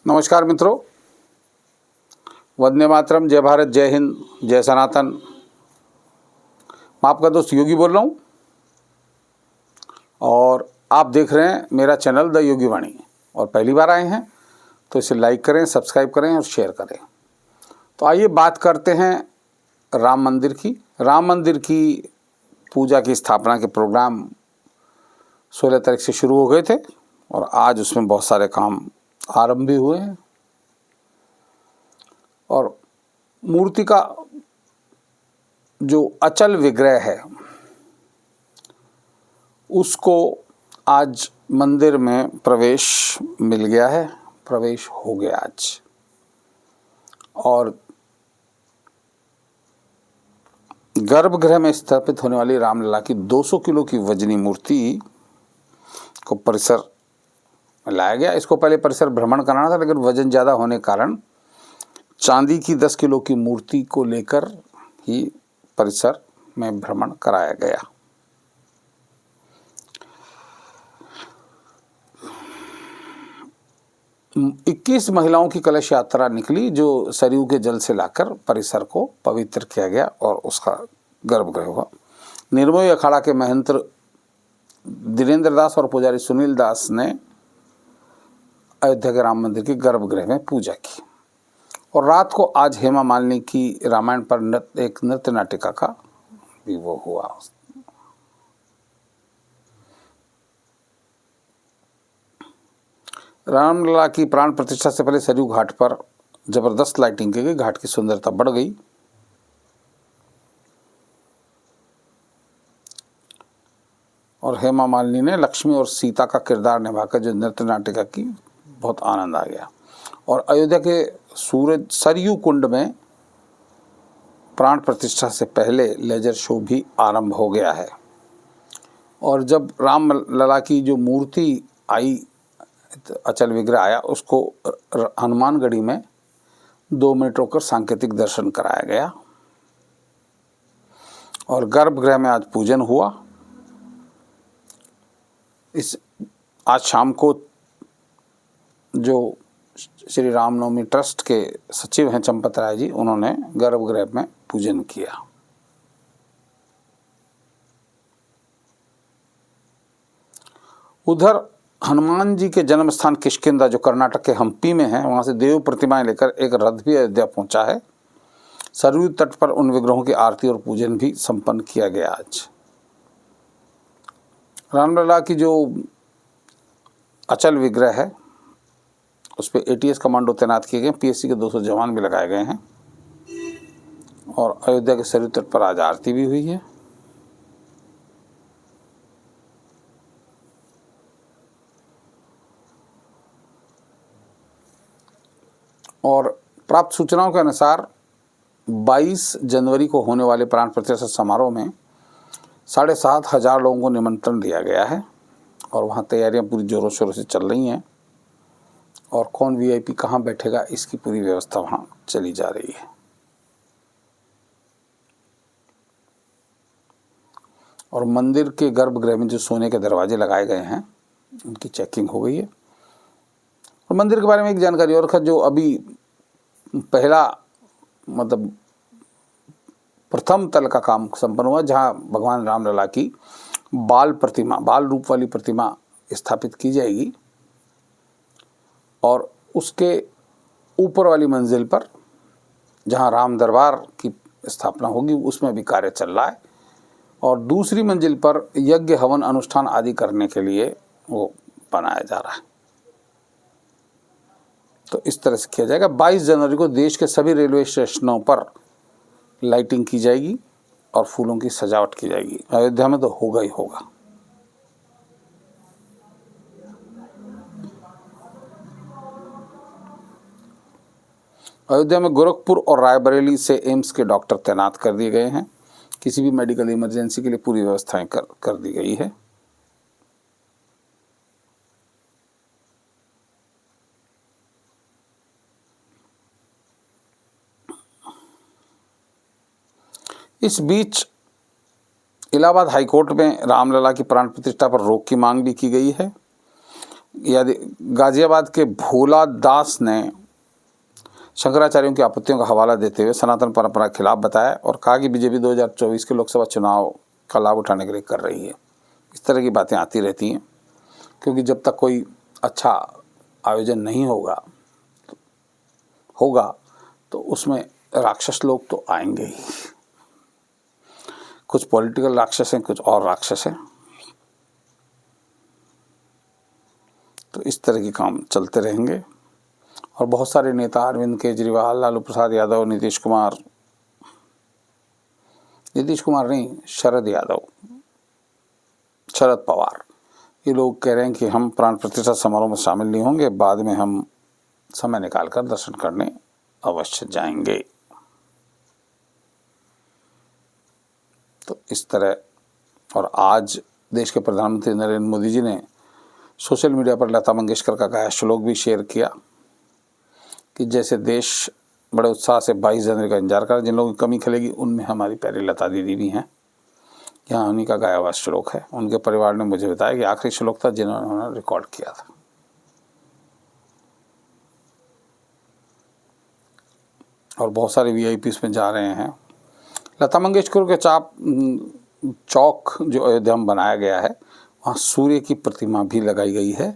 नमस्कार मित्रों, वंदे मातरम, जय भारत, जय हिंद, जय सनातन। मैं आपका दोस्त योगी बोल रहा हूँ और आप देख रहे हैं मेरा चैनल द योगी वाणी। और पहली बार आए हैं तो इसे लाइक करें, सब्सक्राइब करें और शेयर करें। तो आइए बात करते हैं राम मंदिर की। राम मंदिर की पूजा की स्थापना के प्रोग्राम 16 तारीख से शुरू हो गए थे और आज उसमें बहुत सारे काम आरंभ भी हुए हैं। और मूर्ति का जो अचल विग्रह है उसको आज मंदिर में प्रवेश मिल गया है, प्रवेश हो गया आज। और गर्भगृह में स्थापित होने वाली रामलला की 200 किलो की वजनी मूर्ति को परिसर में लाया गया। इसको पहले परिसर भ्रमण कराना था, लेकिन वजन ज़्यादा होने के कारण चांदी की 10 किलो की मूर्ति को लेकर ही परिसर में भ्रमण कराया गया। इक्कीस महिलाओं की कलश यात्रा निकली जो सरयू के जल से लाकर परिसर को पवित्र किया गया और उसका गर्भगृह हुआ। निर्मोही अखाड़ा के महंत धीरेन्द्र दास और पुजारी सुनील दास ने अयोध्या के राम मंदिर के गर्भगृह में पूजा की। और रात को आज हेमा मालिनी की रामायण पर एक नृत्य नाटिका का भी वो हुआ। रामलला की प्राण प्रतिष्ठा से पहले सरयू घाट पर जबरदस्त लाइटिंग की गई। घाट की सुंदरता बढ़ गई। और हेमा मालिनी ने लक्ष्मी और सीता का किरदार निभाकर जो नृत्य नाटिका की, बहुत आनंद आ गया। और अयोध्या के सूरज सरयू कुंड में प्राण प्रतिष्ठा से पहले लेजर शो भी आरंभ हो गया है। और जब रामलला की जो मूर्ति आई, अचल विग्रह आया, उसको हनुमानगढ़ी में 2 मिनट रोककर सांकेतिक दर्शन कराया गया। और गर्भगृह में आज पूजन हुआ। आज शाम को जो श्री रामनवमी ट्रस्ट के सचिव हैं चंपत राय जी, उन्होंने गर्भगृह में पूजन किया। उधर हनुमान जी के जन्म स्थान किष्किंधा, जो कर्नाटक के हम्पी में है, वहां से देव प्रतिमाएं लेकर एक रथ भी अयोध्या पहुंचा है। सरयू तट पर उन विग्रहों की आरती और पूजन भी संपन्न किया गया। आज रामलला की जो अचल विग्रह है उस पर ATS कमांडो तैनात किए गए। PSC के 200 जवान भी लगाए गए हैं। और अयोध्या के सरयू तट पर आज आरती भी हुई है। और प्राप्त सूचनाओं के अनुसार 22 जनवरी को होने वाले प्राण प्रतिष्ठा समारोह में 7,500 लोगों को निमंत्रण दिया गया है। और वहाँ तैयारियां पूरी जोरों शोरों से चल रही हैं। और कौन VIP कहाँ बैठेगा, इसकी पूरी व्यवस्था वहाँ चली जा रही है। और मंदिर के गर्भगृह में जो सोने के दरवाजे लगाए गए हैं उनकी चेकिंग हो गई है। और मंदिर के बारे में एक जानकारी और, जो अभी पहला मतलब प्रथम तल का काम संपन्न हुआ, जहाँ भगवान रामलला की बाल रूप वाली प्रतिमा स्थापित की जाएगी। और उसके ऊपर वाली मंजिल पर जहाँ राम दरबार की स्थापना होगी, उसमें भी कार्य चल रहा है। और दूसरी मंजिल पर यज्ञ हवन अनुष्ठान आदि करने के लिए वो बनाया जा रहा है। तो इस तरह से किया जाएगा। 22 जनवरी को देश के सभी रेलवे स्टेशनों पर लाइटिंग की जाएगी और फूलों की सजावट की जाएगी। अयोध्या में तो होगा ही होगा। अयोध्या में गोरखपुर और रायबरेली से एम्स के डॉक्टर तैनात कर दिए गए हैं। किसी भी मेडिकल इमरजेंसी के लिए पूरी व्यवस्थाएं कर दी गई है। इस बीच इलाहाबाद हाईकोर्ट में रामलला की प्राण प्रतिष्ठा पर रोक की मांग भी की गई है। यदि गाजियाबाद के भोला दास ने शंकराचार्यों की आपत्तियों का हवाला देते हुए सनातन परंपरा के खिलाफ बताया और कहा कि बीजेपी 2024 के लोकसभा चुनाव का लाभ उठाने के लिए कर रही है। इस तरह की बातें आती रहती हैं, क्योंकि जब तक कोई अच्छा आयोजन नहीं होगा तो उसमें राक्षस लोग तो आएंगे ही। कुछ पॉलिटिकल राक्षस हैं, कुछ और राक्षस हैं। तो इस तरह के काम चलते रहेंगे और बहुत सारे नेता, अरविंद केजरीवाल, लालू प्रसाद यादव, नीतीश कुमार नहीं, शरद पवार, ये लोग कह रहे हैं कि हम प्राण प्रतिष्ठा समारोह में शामिल नहीं होंगे, बाद में हम समय निकालकर दर्शन करने अवश्य जाएंगे। तो इस तरह, और आज देश के प्रधानमंत्री नरेंद्र मोदी जी ने सोशल मीडिया पर लता मंगेशकर का गाया श्लोक भी शेयर किया कि जैसे देश बड़े उत्साह से 22 जनवरी का इंतजार कर, जिन लोगों की कमी खलेगी उनमें हमारी प्यारी लता दीदी भी हैं। यहाँ उन्हीं का गाया हुआ श्लोक है। उनके परिवार ने मुझे बताया कि आखिरी श्लोक था जिन्होंने रिकॉर्ड किया था। और बहुत सारे VIP इसमें जा रहे हैं। लता मंगेशकर के चौक जो अयोध्या में बनाया गया है, वहाँ सूर्य की प्रतिमा भी लगाई गई है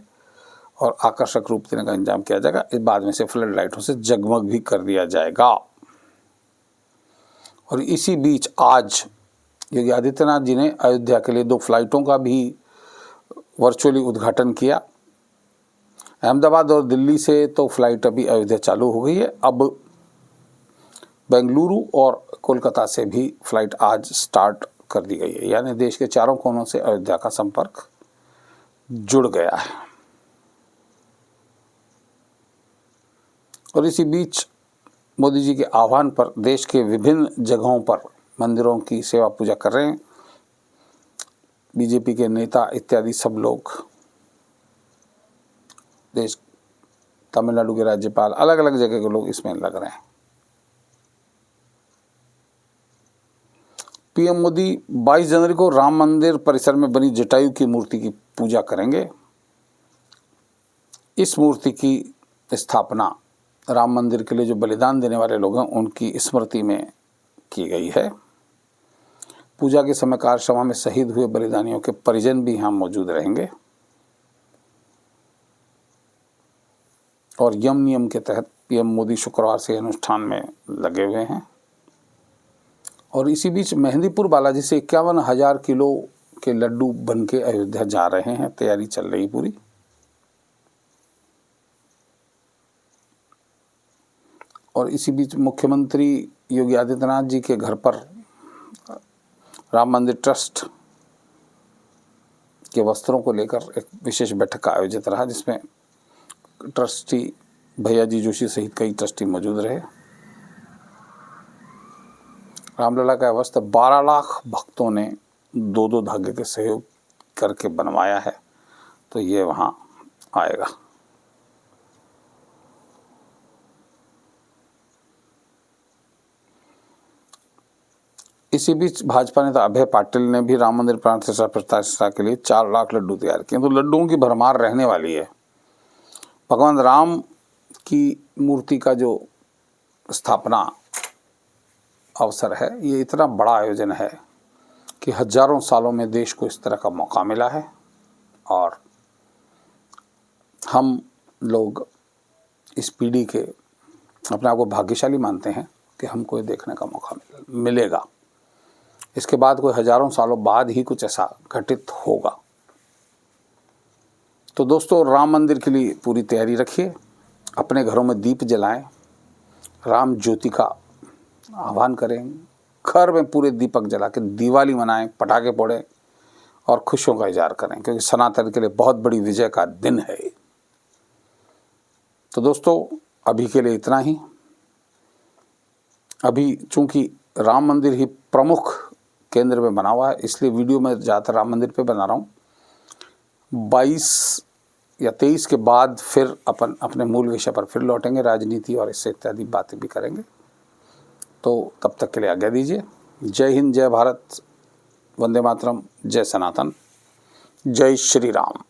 और आकर्षक रूप देने का इंतजाम किया जाएगा। इस बाद में से फ्लड लाइटों से जगमग भी कर दिया जाएगा। और इसी बीच आज योगी आदित्यनाथ जी ने अयोध्या के लिए 2 फ्लाइटों का भी वर्चुअली उद्घाटन किया। अहमदाबाद और दिल्ली से तो फ्लाइट अभी अयोध्या चालू हो गई है। अब बेंगलुरु और कोलकाता से भी फ्लाइट आज स्टार्ट कर दी गई है, यानी देश के चारों कोनों से अयोध्या का संपर्क जुड़ गया है। और इसी बीच मोदी जी के आह्वान पर देश के विभिन्न जगहों पर मंदिरों की सेवा पूजा कर रहे हैं बीजेपी के नेता इत्यादि सब लोग। देश, तमिलनाडु के राज्यपाल, अलग अलग जगह के लोग इसमें लग रहे हैं। PM मोदी 22 जनवरी को राम मंदिर परिसर में बनी जटायु की मूर्ति की पूजा करेंगे। इस मूर्ति की स्थापना राम मंदिर के लिए जो बलिदान देने वाले लोग हैं उनकी स्मृति में की गई है। पूजा के समय कार्यक्रम में शहीद हुए बलिदानियों के परिजन भी यहाँ मौजूद रहेंगे और यम नियम के तहत PM मोदी शुक्रवार से अनुष्ठान में लगे हुए हैं। और इसी बीच मेहंदीपुर बालाजी से 51,000 किलो के लड्डू बन के अयोध्या जा रहे हैं। तैयारी चल रही पूरी। और इसी बीच मुख्यमंत्री योगी आदित्यनाथ जी के घर पर राम मंदिर ट्रस्ट के वस्त्रों को लेकर एक विशेष बैठक का आयोजित रहा, जिसमें ट्रस्टी भैया जी जोशी सहित कई ट्रस्टी मौजूद रहे। रामलला का वस्त्र 12 लाख भक्तों ने 2-2 धागे के सहयोग करके बनवाया है, तो ये वहाँ आएगा। इसी बीच भाजपा नेता अभय पाटिल ने भी राम मंदिर प्राण प्रतिष्ठा के लिए 4 लाख लड्डू तैयार किए। तो लड्डुओं की भरमार रहने वाली है। भगवान राम की मूर्ति का जो स्थापना अवसर है, ये इतना बड़ा आयोजन है कि हजारों सालों में देश को इस तरह का मौका मिला है और हम लोग इस पीढ़ी के अपने आप को भाग्यशाली मानते हैं कि हमको ये देखने का मौका मिलेगा। इसके बाद कोई हजारों सालों बाद ही कुछ ऐसा घटित होगा। तो दोस्तों, राम मंदिर के लिए पूरी तैयारी रखिए, अपने घरों में दीप जलाएं, राम ज्योति का आह्वान करें, घर में पूरे दीपक जला के दिवाली मनाएं, पटाखे फोड़ें और खुशियों का इजहार करें, क्योंकि सनातन के लिए बहुत बड़ी विजय का दिन है। तो दोस्तों, अभी के लिए इतना ही। अभी चूंकि राम मंदिर ही प्रमुख केंद्र में बना हुआ है, इसलिए वीडियो में ज़्यादातर राम मंदिर पे बना रहा हूँ। 22 या 23 के बाद फिर अपन अपने मूल विषय पर फिर लौटेंगे, राजनीति और इससे इत्यादि बातें भी करेंगे। तो तब तक के लिए आज्ञा दीजिए। जय हिंद, जय भारत, वंदे मातरम, जय सनातन, जय श्री राम।